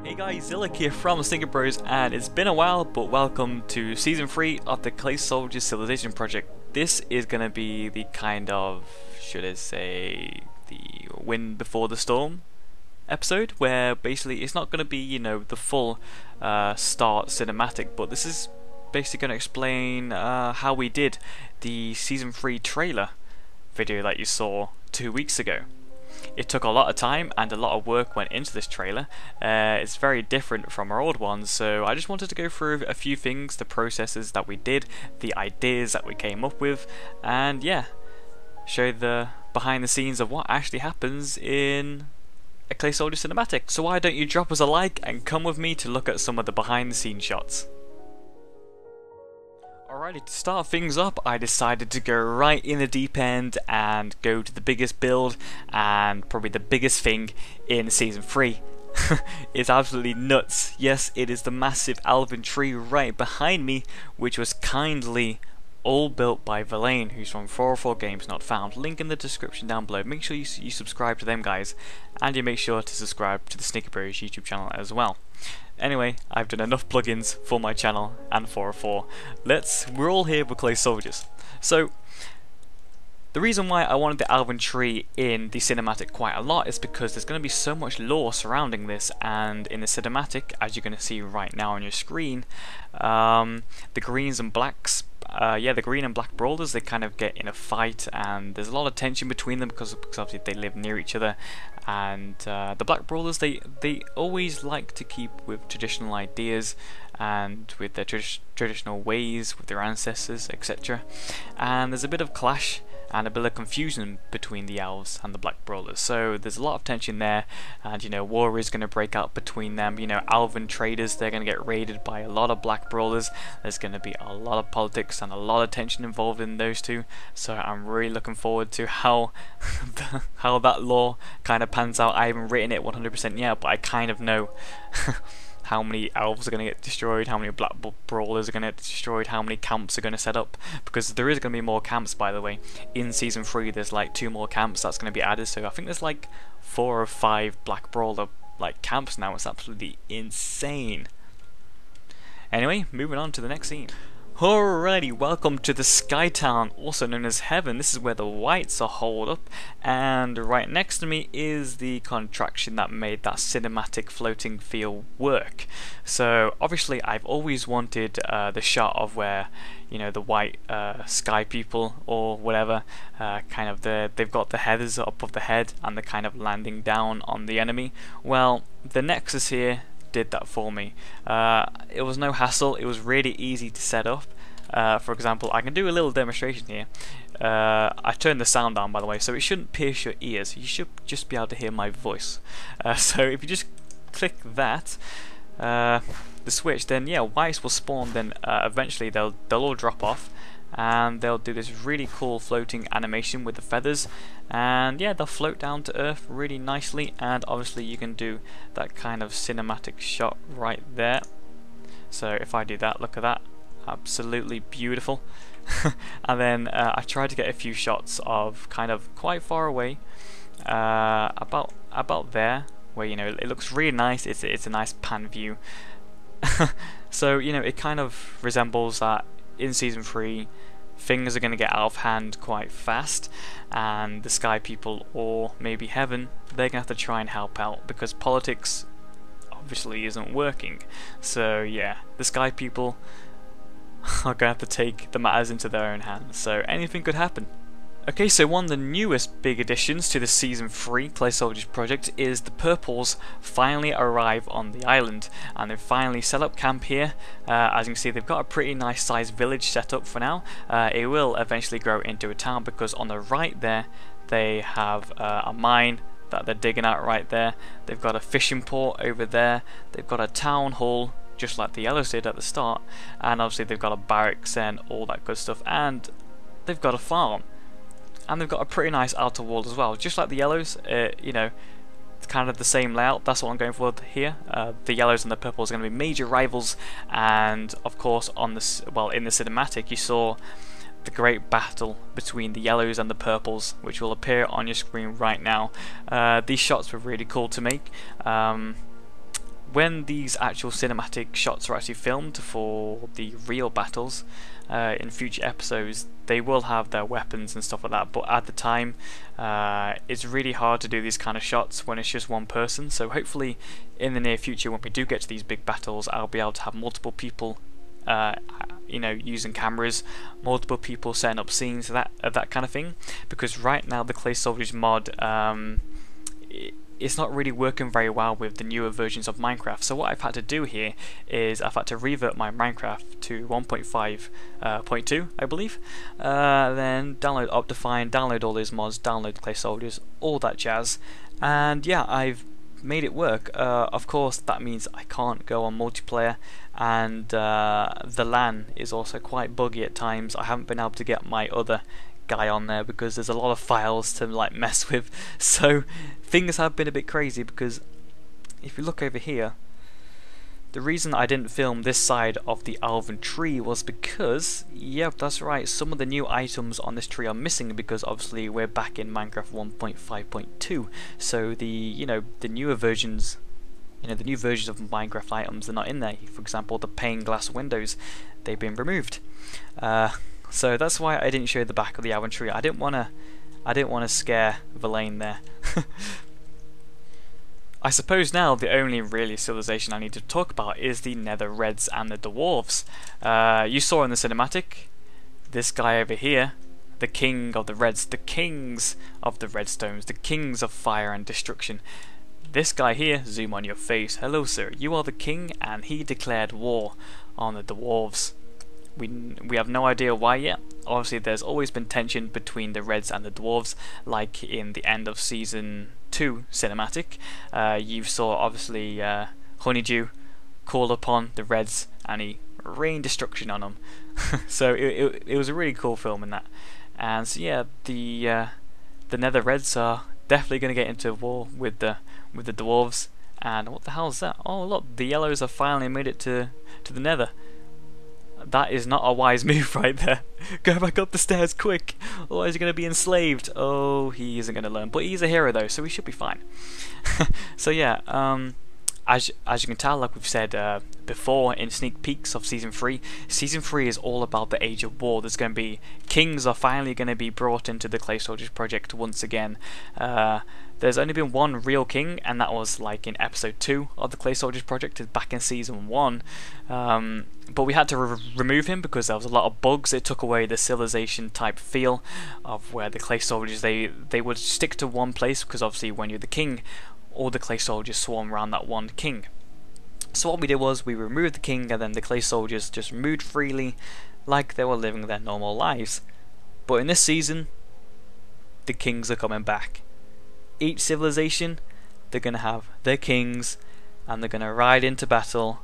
Hey guys, Zillick here from Thesneakybros, and it's been a while, but welcome to Season 3 of the Clay Soldier Civilization project. This is going to be the kind of, should I say, the wind before the storm episode, where basically it's not going to be, you know, the full start cinematic, but this is basically going to explain how we did the Season 3 trailer video that you saw 2 weeks ago. It took a lot of time and a lot of work went into this trailer. It's very different from our old ones, so I just wanted to go through a few things, the processes that we did, the ideas that we came up with, and yeah, show the behind the scenes of what actually happens in a Clay Soldier cinematic. So why don't you drop us a like and come with me to look at some of the behind the scenes shots. Alrighty, to start things up, I decided to go right in the deep end and go to the biggest build and probably the biggest thing in Season 3. It's absolutely nuts. Yes, it is the massive Elven Tree right behind me, which was kindly all built by Verlaine, who's from 404 Games Not Found. Link in the description down below. Make sure you subscribe to them guys, and you make sure to subscribe to the Thesneakybros YouTube channel as well. Anyway, I've done enough plugins for my channel and 404. We're all here with Clay Soldiers. So, the reason why I wanted the Elven Tree in the cinematic quite a lot is because there's going to be so much lore surrounding this, and in the cinematic, as you're going to see right now on your screen, the greens and blacks, the green and black brawlers, they kind of get in a fight, and there's a lot of tension between them because obviously they live near each other. And the black brawlers, they always like to keep with traditional ideas and with their traditional ways with their ancestors, etc. And there's a bit of clash and a bit of confusion between the elves and the black brawlers, so there's a lot of tension there, and you know, war is going to break out between them. You know, elven traders, they're going to get raided by a lot of black brawlers. There's going to be a lot of politics and a lot of tension involved in those two, so I'm really looking forward to how how that lore kind of pans out. I haven't written it 100% yet, but I kind of know how many elves are going to get destroyed, how many black brawlers are going to get destroyed, how many camps are going to set up, because there is going to be more camps, by the way. In Season 3 there's like 2 more camps that's going to be added, so I think there's like 4 or 5 black brawler like camps now. It's absolutely insane. Anyway, moving on to the next scene. Alrighty, welcome to the Sky Town, also known as Heaven. This is where the whites are holed up, and right next to me is the contraction that made that cinematic floating feel work. So obviously I've always wanted the shot of where, you know, the white sky people or whatever, kind of they've got the heathers up above the head and they're kind of landing down on the enemy. Well, the Nexus here did that for me. It was no hassle, it was really easy to set up. For example, I can do a little demonstration here. I turned the sound down, by the way, so it shouldn't pierce your ears. You should just be able to hear my voice. So if you just click that, the switch, then yeah, whites will spawn, then eventually they'll all drop off, and they'll do this really cool floating animation with the feathers, and yeah, they'll float down to earth really nicely. And obviously you can do that kind of cinematic shot right there. So if I do that, look at that, absolutely beautiful. And then I tried to get a few shots of kind of quite far away, about there, where, you know, it looks really nice. It's a nice pan view. So, you know, it kind of resembles that in Season 3 things are going to get out of hand quite fast, and the Sky People, or maybe Heaven, they're going to have to try and help out because politics obviously isn't working. So yeah, the Sky People are going to have to take the matters into their own hands, so anything could happen. Okay, so one of the newest big additions to the Season 3 Clay Soldiers project is the purples finally arrive on the island, and they've finally set up camp here. As you can see, they've got a pretty nice sized village set up for now. It will eventually grow into a town, because on the right there they have a mine that they're digging out right there. They've got a fishing port over there. They've got a town hall, just like the yellows did at the start, and obviously they've got a barracks and all that good stuff, and they've got a farm. And they've got a pretty nice outer wall as well, just like the yellows. You know, it's kind of the same layout. That's what I'm going for here. The yellows and the purples are going to be major rivals, and of course, on this, well, in the cinematic, you saw the great battle between the yellows and the purples, which will appear on your screen right now. These shots were really cool to make. When these actual cinematic shots are actually filmed for the real battles in future episodes, they will have their weapons and stuff like that, but at the time it's really hard to do these kind of shots when it's just one person. So hopefully in the near future, when we do get to these big battles, I'll be able to have multiple people you know, using cameras, multiple people setting up scenes, that kind of thing, because right now the Clay Soldiers mod it's not really working very well with the newer versions of Minecraft. So what I've had to do here is I've had to revert my Minecraft to 1.5.2, I believe. Then download Optifine, download all these mods, download Clay Soldiers, all that jazz, and yeah, I've made it work. Of course, that means I can't go on multiplayer, and the LAN is also quite buggy at times. I haven't been able to get my other guy on there because there's a lot of files to like mess with, so things have been a bit crazy. Because if you look over here, the reason I didn't film this side of the Elven Tree was because, yep, that's right, some of the new items on this tree are missing, because obviously we're back in Minecraft 1.5.2, so the, you know, the newer versions, you know, the new versions of Minecraft items are not in there. For example, the pane glass windows, they've been removed. So that's why I didn't show the back of the Elven Tree. I didn't want to scare Verlaine there. I suppose now the only really civilization I need to talk about is the Nether Reds and the Dwarves. You saw in the cinematic, this guy over here, the king of the Reds, the kings of the Redstones, the kings of fire and destruction. This guy here, zoom on your face, hello sir, you are the king, and he declared war on the Dwarves. We have no idea why yet. Obviously there's always been tension between the Reds and the Dwarves, like in the end of Season 2 cinematic. You saw obviously Honeydew call upon the Reds and he rained destruction on them. So it was a really cool film in that. And so yeah, the Nether Reds are definitely going to get into war with the Dwarves. And what the hell is that? Oh look, the yellows have finally made it to the Nether. That is not a wise move right there. Go back up the stairs quick, otherwise you're going to be enslaved. Oh, he isn't going to learn, but he's a hero though, so he should be fine. So yeah, as you can tell, like we've said before in sneak peeks of Season 3, Season 3 is all about the Age of War. There's going to be, kings are finally going to be brought into the Clay Soldiers project once again. There's only been one real king, and that was like in episode 2 of the Clay Soldiers project, back in Season 1. But we had to remove him because there was a lot of bugs. It took away the civilization type feel of where the Clay Soldiers, they would stick to one place, because obviously when you're the king, all the Clay Soldiers swarm around that one king. So what we did was we removed the king, and then the Clay Soldiers just moved freely like they were living their normal lives. But in this season, the kings are coming back. Each civilization, they're going to have their kings, and they're going to ride into battle.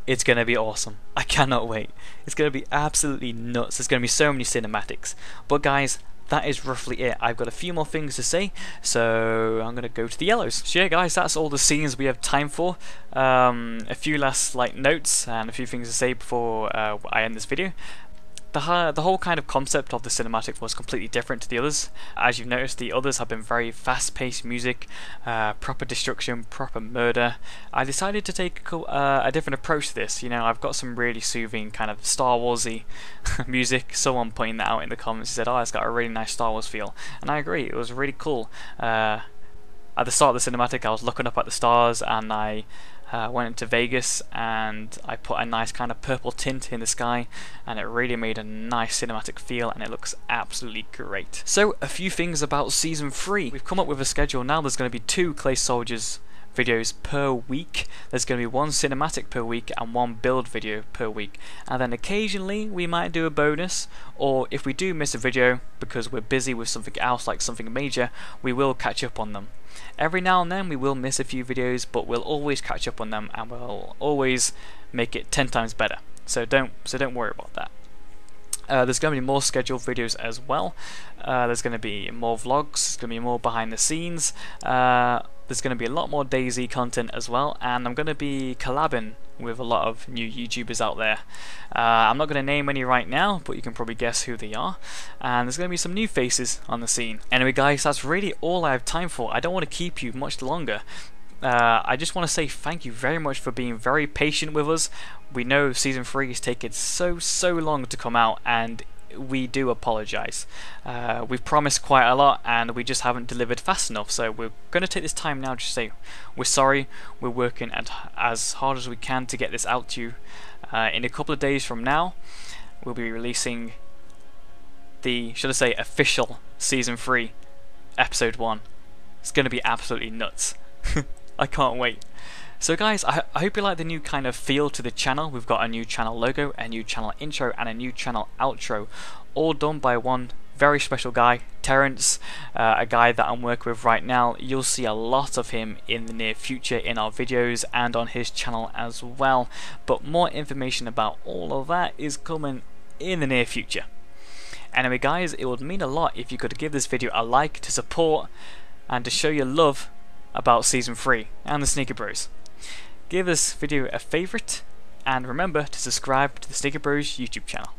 It's going to be awesome. I cannot wait. It's going to be absolutely nuts. There's going to be so many cinematics. But guys, that is roughly it. I've got a few more things to say, so I'm going to go to the yellows. So yeah guys, that's all the scenes we have time for. A few last notes and a few things to say before I end this video. The whole kind of concept of the cinematic was completely different to the others. As you've noticed, the others have been very fast-paced music, proper destruction, proper murder. I decided to take a different approach to this. You know, I've got some really soothing kind of Star Warsy music. Someone pointed that out in the comments. He said, "Oh, it's got a really nice Star Wars feel," and I agree. It was really cool. At the start of the cinematic, I was looking up at the stars, and I Went into Vegas and I put a nice kind of purple tint in the sky, and it really made a nice cinematic feel, and it looks absolutely great. So a few things about Season 3. We've come up with a schedule now. There's going to be 2 Clay Soldiers videos per week. There's going to be 1 cinematic per week and 1 build video per week, and then occasionally we might do a bonus, or if we do miss a video because we're busy with something else like something major, we will catch up on them. Every now and then we will miss a few videos, but we'll always catch up on them and we'll always make it 10 times better, so don't worry about that. There's going to be more scheduled videos as well. There's going to be more vlogs, there's going to be more behind the scenes, there's going to be a lot more DayZ content as well, and I'm going to be collabing with a lot of new YouTubers out there. I'm not going to name any right now, but you can probably guess who they are, and there's going to be some new faces on the scene. Anyway guys, that's really all I have time for. I don't want to keep you much longer. I just want to say thank you very much for being very patient with us. We know Season 3 is taking so long to come out, and we do apologise. We've promised quite a lot and we just haven't delivered fast enough, so we're going to take this time now to say we're sorry. We're working as hard as we can to get this out to you. In a couple of days from now we'll be releasing the, should I say, official Season 3 Episode 1. It's going to be absolutely nuts. I can't wait. So guys, I hope you like the new kind of feel to the channel. We've got a new channel logo, a new channel intro, and a new channel outro, all done by one very special guy, Terrence, a guy that I'm working with right now. You'll see a lot of him in the near future in our videos and on his channel as well, but more information about all of that is coming in the near future. Anyway guys, it would mean a lot if you could give this video a like to support and to show your love about Season 3 and the Thesneakybros. Give this video a favourite, and remember to subscribe to the Thesneakybros YouTube channel.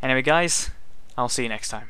Anyway guys, I'll see you next time.